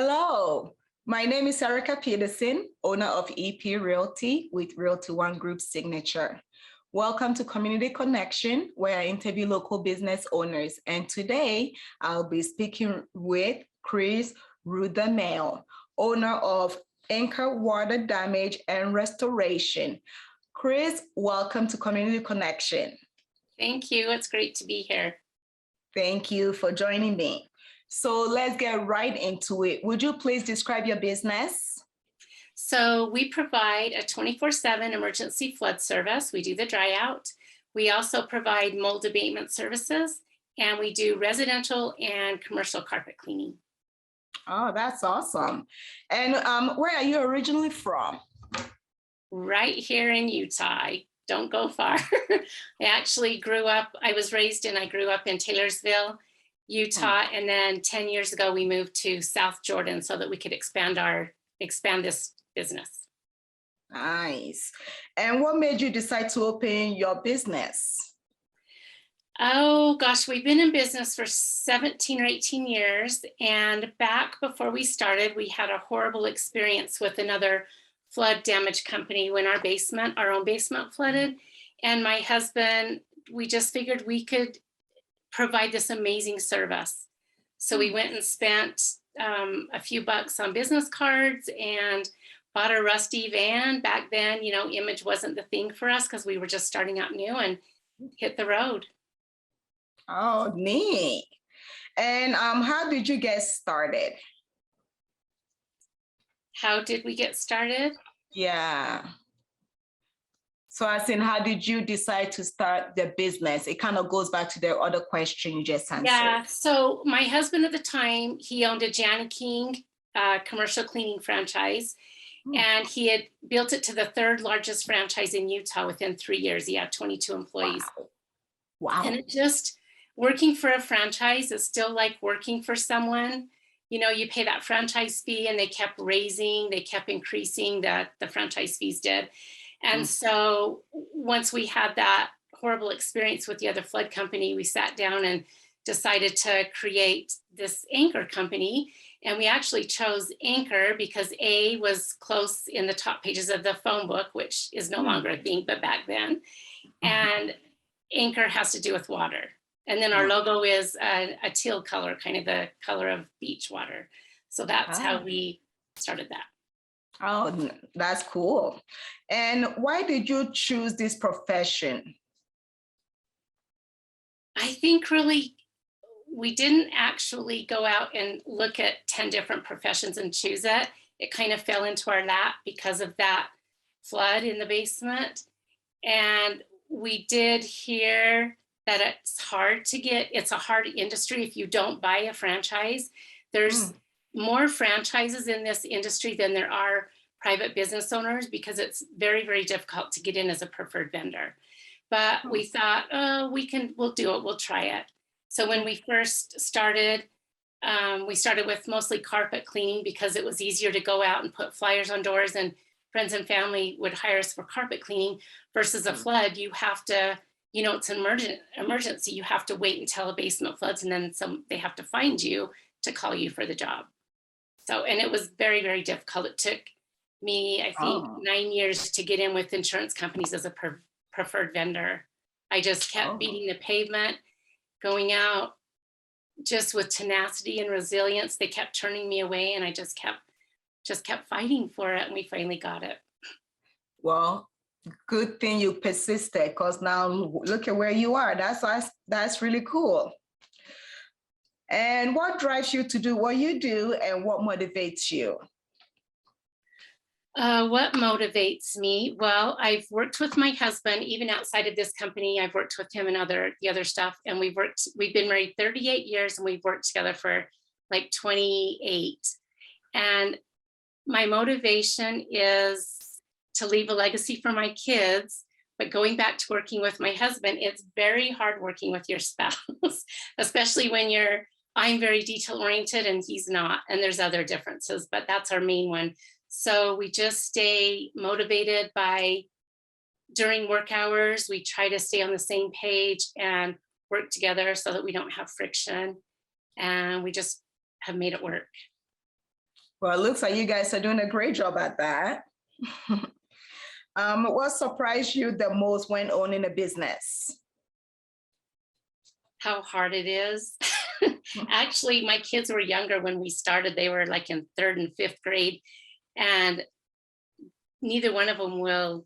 Hello, my name is Erica Peterson, owner of EP Realty with Realty One Group Signature. Welcome to Community Connection, where I interview local business owners. And today I'll be speaking with Kris Rudarmel, owner of Anchor Water Damage and Restoration. Kris, welcome to Community Connection. Thank you. It's great to be here. Thank you for joining me. So let's get right into it. Would you please describe your business? So we provide a 24/7 emergency flood service. We do the dry out. We also provide mold abatement services, and we do residential and commercial carpet cleaning. Oh, that's awesome. And where are you originally from? Right here in Utah. I don't go far. I was raised and I grew up in Taylorsville, Utah, and then 10 years ago we moved to South Jordan so that we could expand this business. Nice. And what made you decide to open your business? Oh gosh, we've been in business for 17 or 18 years. And back before we started, we had a horrible experience with another flood damage company when our own basement flooded. And my husband, we just figured we could provide this amazing service. So we went and spent a few bucks on business cards and bought a rusty van. Back then, image wasn't the thing for us because we were just starting out new, and hit the road. Oh, neat. And how did you get started? How did we get started? Yeah. So as in, how did you decide to start the business? It kind of goes back to the other question you just answered. Yeah, so my husband at the time, he owned a Jana King commercial cleaning franchise, and he had built it to the third largest franchise in Utah within 3 years. He had 22 employees. Wow. And it just, working for a franchise is still like working for someone. You pay that franchise fee, and they kept increasing, the franchise fees did. And so once we had that horrible experience with the other flood company, we sat down and decided to create this Anchor company. And we actually chose Anchor because A, was close in the top pages of the phone book, which is no longer a thing, but back then. And Anchor has to do with water. And then our logo is a teal color, kind of the color of beach water. So that's how we started that. Oh, that's cool. And why did you choose this profession? I think really we didn't actually go out and look at 10 different professions and choose it. It kind of fell into our lap because of that flood in the basement. And we did hear that it's a hard industry if you don't buy a franchise. There's more franchises in this industry than there are private business owners because it's very, very difficult to get in as a preferred vendor. But we thought, we'll do it, we'll try it. So when we first started, we started with mostly carpet cleaning because it was easier to go out and put flyers on doors, and friends and family would hire us for carpet cleaning versus a flood. You have to, it's an emergency. You have to wait until a basement floods, and then they have to find you to call you for the job. So, and it was very, very difficult. It took me, I think, 9 years to get in with insurance companies as a preferred vendor. I just kept beating the pavement, going out just with tenacity and resilience. They kept turning me away, and I just kept fighting for it, and we finally got it. Well, good thing you persisted, because now look at where you are. That's really cool. And what drives you to do what you do, and what motivates you? What motivates me? Well, I've worked with my husband, even outside of this company. I've worked with him and the other stuff. And we've been married 38 years, and we've worked together for like 28. And my motivation is to leave a legacy for my kids. But going back to working with my husband, it's very hard working with your spouse, especially when I'm very detail oriented and he's not. And there's other differences, but that's our main one. So we just stay motivated during work hours, we try to stay on the same page and work together so that we don't have friction. And we just have made it work. Well, it looks like you guys are doing a great job at that. What surprised you the most when owning a business? How hard it is. Actually, my kids were younger when we started. They were like in 3rd and 5th grade, and neither one of them will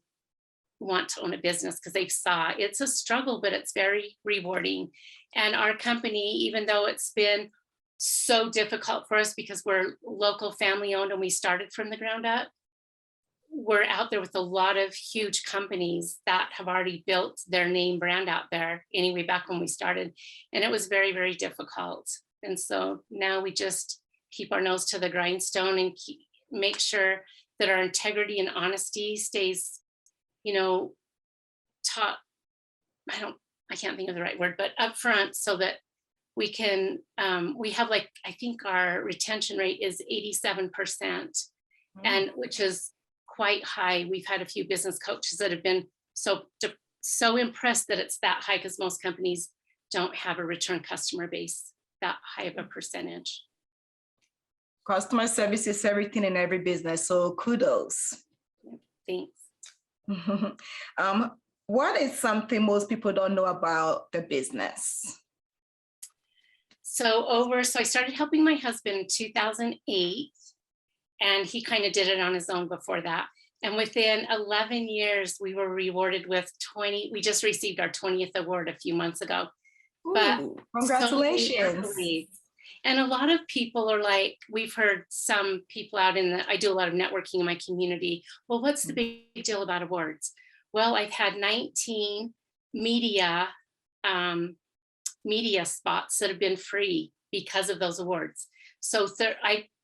want to own a business because they saw it's a struggle, but it's very rewarding. And our company, even though it's been so difficult for us because we're local family owned and we started from the ground up, we're out there with a lot of huge companies that have already built their name brand out there anyway back when we started. And it was very, very difficult. And so now we just keep our nose to the grindstone and make sure that our integrity and honesty stays, top. I can't think of the right word, but upfront, so that we can, we have I think our retention rate is 87%, and which is quite high. We've had a few business coaches that have been so impressed that it's that high, because most companies don't have a return customer base that high of a percentage. Customer service is everything in every business, so kudos. Thanks. What is something most people don't know about the business? So I started helping my husband in 2008, and he kind of did it on his own before that. And within 11 years, we were rewarded with we just received our 20th award a few months ago. Ooh, but congratulations. And a lot of people are like, we've heard some people out I do a lot of networking in my community. Well, what's the big deal about awards? Well, I've had 19 media spots that have been free because of those awards. So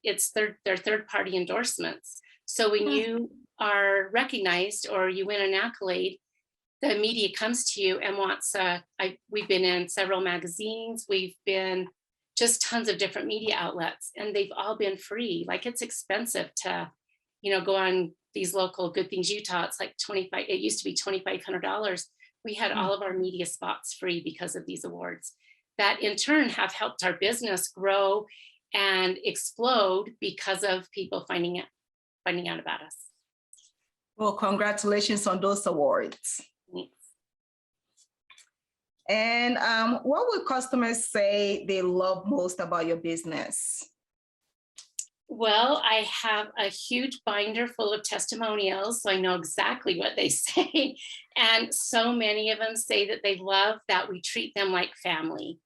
it's their third-party endorsements. So when you are recognized or you win an accolade, the media comes to you and wants, we've been in several magazines, we've been just tons of different media outlets, and they've all been free. Like, it's expensive to, go on these local Good Things Utah. It's like it used to be $2,500. We had all of our media spots free because of these awards that in turn have helped our business grow and explode because of people finding out about us. Well, congratulations on those awards. Thanks. And what would customers say they love most about your business? Well, I have a huge binder full of testimonials, so I know exactly what they say. And so many of them say that they love that we treat them like family.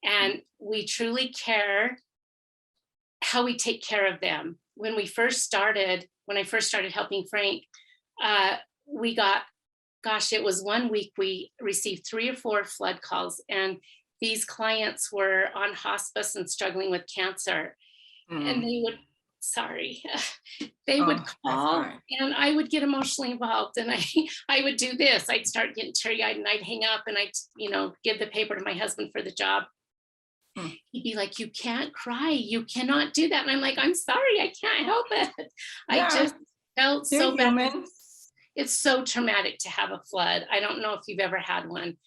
And we truly care how we take care of them. When I first started helping Frank, it was one week we received 3 or 4 flood calls, and these clients were on hospice and struggling with cancer. And they would call, and I would get emotionally involved, and I would do this. I'd start getting teary-eyed, and I'd hang up, and I'd give the paper to my husband for the job. He'd be like, "You can't cry, you cannot do that." And I'm like, "I'm sorry, I can't help it." I just felt so bad. It's so traumatic to have a flood. I don't know if you've ever had one,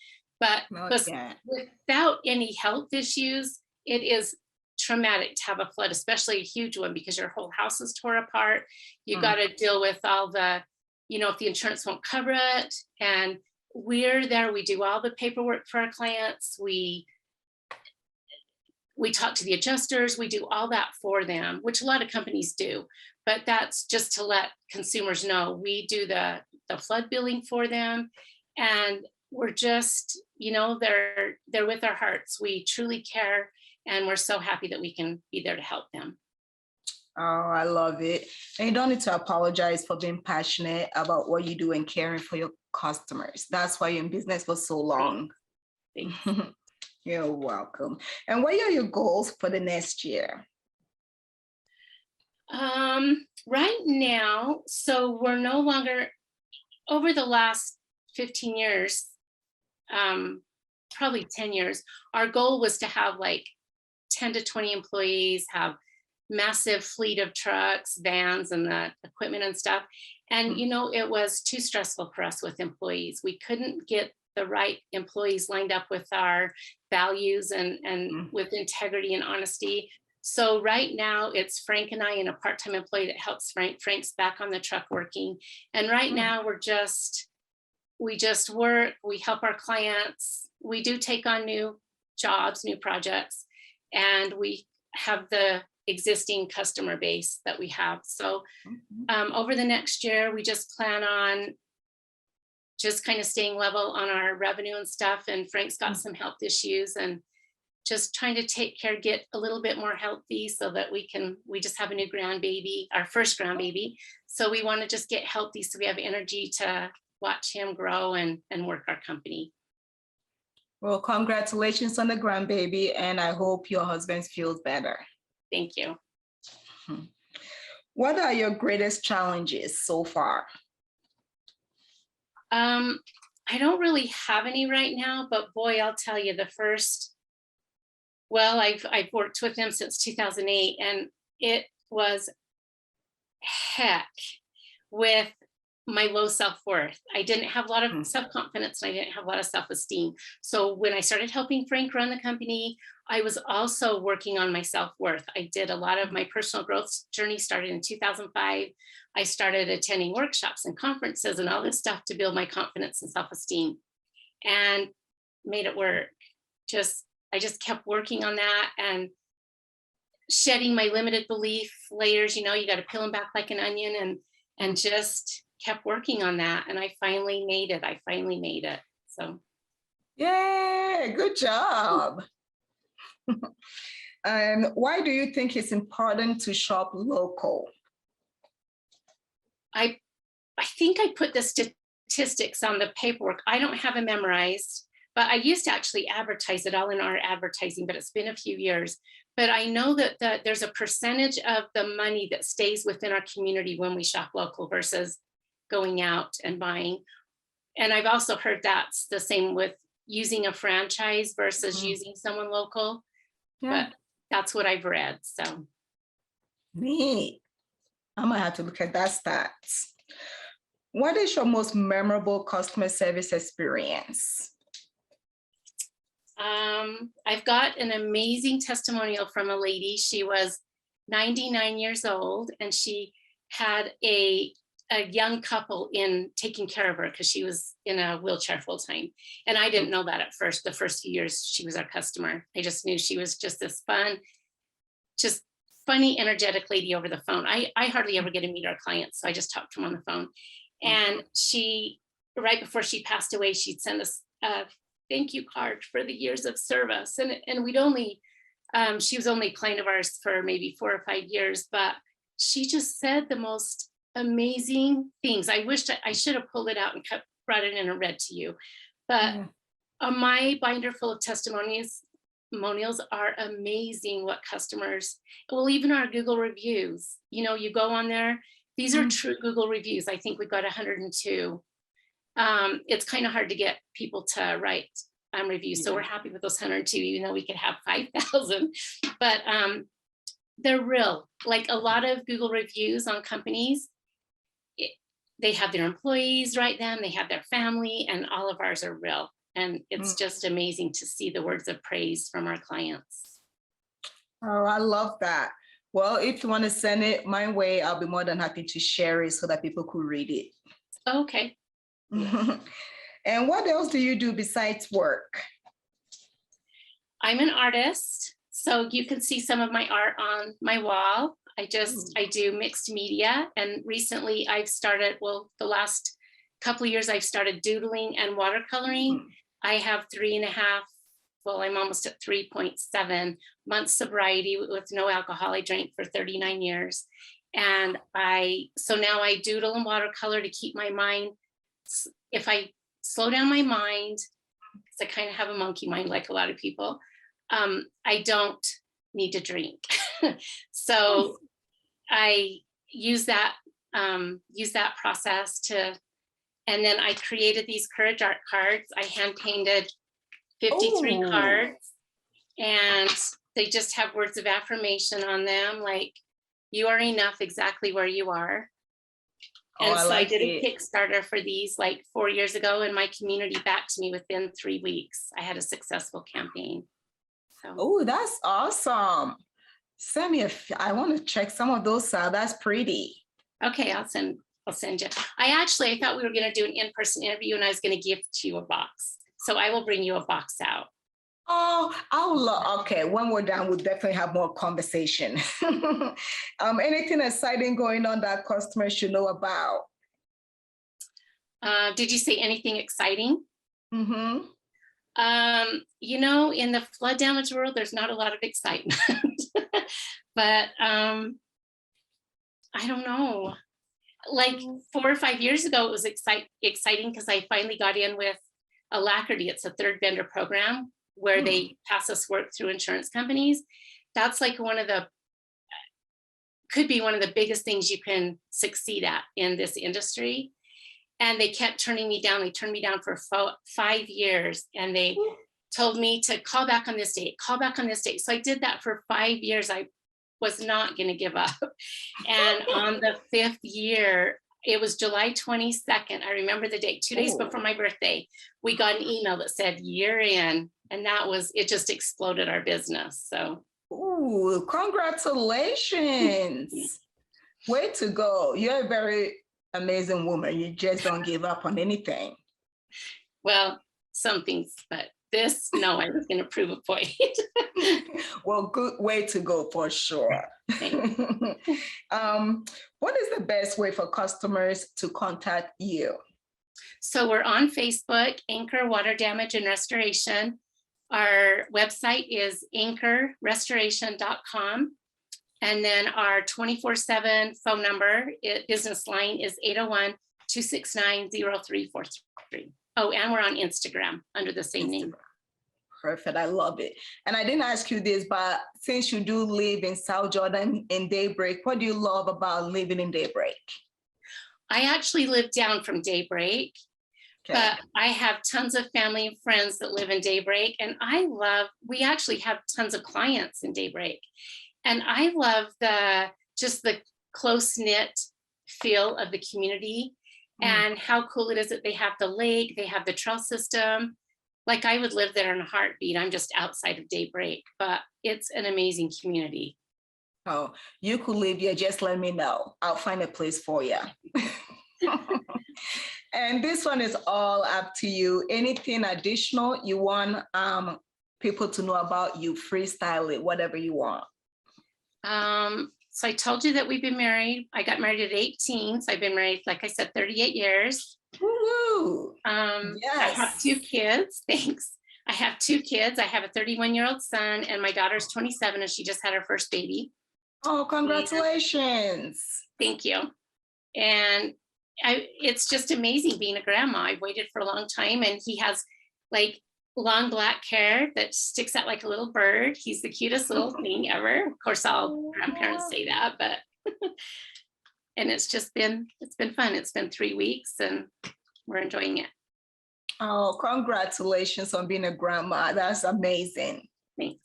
but without any health issues, it is traumatic to have a flood, especially a huge one, because your whole house is tore apart. You got to deal with all the, if the insurance won't cover it. And we're there. We do all the paperwork for our clients. We talk to the adjusters. We do all that for them, which a lot of companies do. But that's just to let consumers know we do the flood billing for them. And we're just, they're with our hearts. We truly care. And we're so happy that we can be there to help them. Oh, I love it. And you don't need to apologize for being passionate about what you do and caring for your customers. That's why you're in business for so long. Thanks. You're welcome. And what are your goals for the next year? Right now, so we're no longer, over the last 15 years, probably 10 years, our goal was to have like 10 to 20 employees, have massive fleet of trucks, vans, and the equipment and stuff. And, it was too stressful for us with employees. We couldn't get the right employees lined up with our values and with integrity and honesty. So right now it's Frank and I and a part-time employee that helps Frank. Frank's back on the truck working. And right now we just work, we help our clients. We do take on new jobs, new projects, and we have the existing customer base that we have. So over the next year, we just plan on just kind of staying level on our revenue and stuff. And Frank's got some health issues and just trying to take care, get a little bit more healthy so that we just have a new grandbaby, our first grandbaby. So we want to just get healthy so we have energy to watch him grow and work our company. Well, congratulations on the grandbaby, and I hope your husband feels better. Thank you. What are your greatest challenges so far? I don't really have any right now, but boy, I'll tell you I've worked with them since 2008, and it was heck with my low self-worth. I didn't have a lot of self-confidence and I didn't have a lot of self-esteem. So when I started helping Frank run the company, I was also working on my self-worth. I did a lot of my personal growth journey started in 2005. I started attending workshops and conferences and all this stuff to build my confidence and self-esteem, and made it work. I just kept working on that and shedding my limited belief layers. You got to peel them back like an onion, and just kept working on that. And I finally made it. So. Yay, good job. And why do you think it's important to shop local? I think I put the statistics on the paperwork. I don't have it memorized, but I used to actually advertise it all in our advertising, but it's been a few years. But I know that there's a percentage of the money that stays within our community when we shop local versus going out and buying. And I've also heard that's the same with using a franchise versus using someone local. Yeah. But that's what I've read. So neat. I'm gonna have to look at that stats. What is your most memorable customer service experience? I've got an amazing testimonial from a lady. She was 99 years old and she had a young couple in taking care of her because she was in a wheelchair full time. And I didn't know that at first. The first few years she was our customer. I just knew she was just this just funny, energetic lady over the phone. I hardly ever get to meet our clients, so I just talked to them on the phone. And she, right before she passed away, she'd send us a thank you card for the years of service. And we'd only, she was only a client of ours for maybe 4 or 5 years, but she just said the most amazing things. I wished I should have pulled it out and brought it in and read to you. But my binder full of testimonials are amazing what customers, well, even our Google reviews, you go on there, these are true Google reviews. I think we've got 102. It's kind of hard to get people to write reviews. So we're happy with those 102, even though we could have 5,000, but they're real. Like a lot of Google reviews on companies, they have their employees write them, they have their family, and all of ours are real. And it's just amazing to see the words of praise from our clients. Oh, I love that. Well, if you want to send it my way, I'll be more than happy to share it so that people could read it. Okay. And what else do you do besides work? I'm an artist, so you can see some of my art on my wall. I do mixed media, and recently I've started, the last couple of years I've started doodling and watercoloring. I have 3.5, I'm almost at 3.7 months sobriety with no alcohol. I drank for 39 years. And so now I doodle and watercolor to keep my mind, if I slow down my mind, because I kind of have a monkey mind like a lot of people, I don't need to drink. So I use that process and then I created these courage art cards. I hand painted 53 cards, and they just have words of affirmation on them, like, you are enough exactly where you are. And I did a Kickstarter for these like 4 years ago, and my community backed me within 3 weeks. I had a successful campaign. So. Oh, that's awesome. Send me I want to check some of those out. That's pretty. Okay, I'll send you. I thought we were going to do an in-person interview and I was going to gift you a box. So I will bring you a box out. Oh, okay. When we're done, we'll definitely have more conversation. Anything exciting going on that customers should know about? Did you say anything exciting? Mm-hmm. In the flood damage world, there's not a lot of excitement, but I don't know. Like 4 or 5 years ago, it was exciting because I finally got in with Alacrity. It's a third vendor program where they pass us work through insurance companies. That's like could be one of the biggest things you can succeed at in this industry. And they kept turning me down. They turned me down for 5 years. And they told me to call back on this date, call back on this date. So I did that for 5 years. I was not going to give up. And on the 5th year, it was July 22nd. I remember the date, 2 days before my birthday, we got an email that said year in. And it just exploded our business. So. Ooh, congratulations. Way to go. You're a very amazing woman. You just don't give up on anything. Well, some things, but this, no, I was going to prove a point. Well, good way to go for sure. What is the best way for customers to contact you? So we're on Facebook, Anchor Water Damage and Restoration. Our website is anchorrestoration.com. And then our 24/7 phone number, business line is 801-269-0343. Oh, and we're on Instagram under the same name. Perfect. I love it. And I didn't ask you this, but since you do live in South Jordan in Daybreak, what do you love about living in Daybreak? I actually live down from Daybreak. Okay. But I have tons of family and friends that live in Daybreak, and we actually have tons of clients in Daybreak. And I love the close-knit feel of the community and how cool it is that they have the lake, they have the trail system. Like I would live there in a heartbeat. I'm just outside of Daybreak, but it's an amazing community. Oh, you could live here, just let me know. I'll find a place for you. And this one is all up to you. Anything additional you want people to know about, you freestyle it, whatever you want. So I told you that we've been married. I got married at 18. So I've been married, like I said, 38 years. Woo-hoo. Yes. I have 2 kids. Thanks. I have 2 kids. I have a 31-year-old son and my daughter's 27 and she just had her first baby. Oh, congratulations. Thank you. And it's just amazing being a grandma. I've waited for a long time and he has like long black hair that sticks out like a little bird. He's the cutest little thing ever. Of course, all grandparents say that, but and it's been fun. It's been 3 weeks and we're enjoying it. Oh, congratulations on being a grandma. That's amazing. Thanks.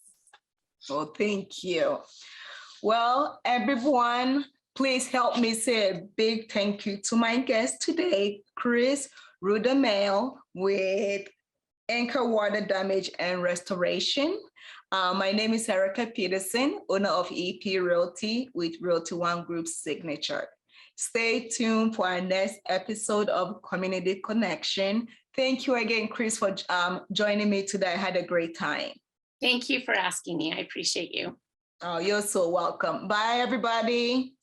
Well, thank you. Well, everyone, please help me say a big thank you to my guest today, Kris Rudarmel with Anchor Water Damage and Restoration. My name is Erica Peterson, owner of EP Realty with Realty One Group's signature. Stay tuned for our next episode of Community Connection. Thank you again, Kris, for joining me today. I had a great time. Thank you for asking me. I appreciate you. Oh, you're so welcome. Bye, everybody.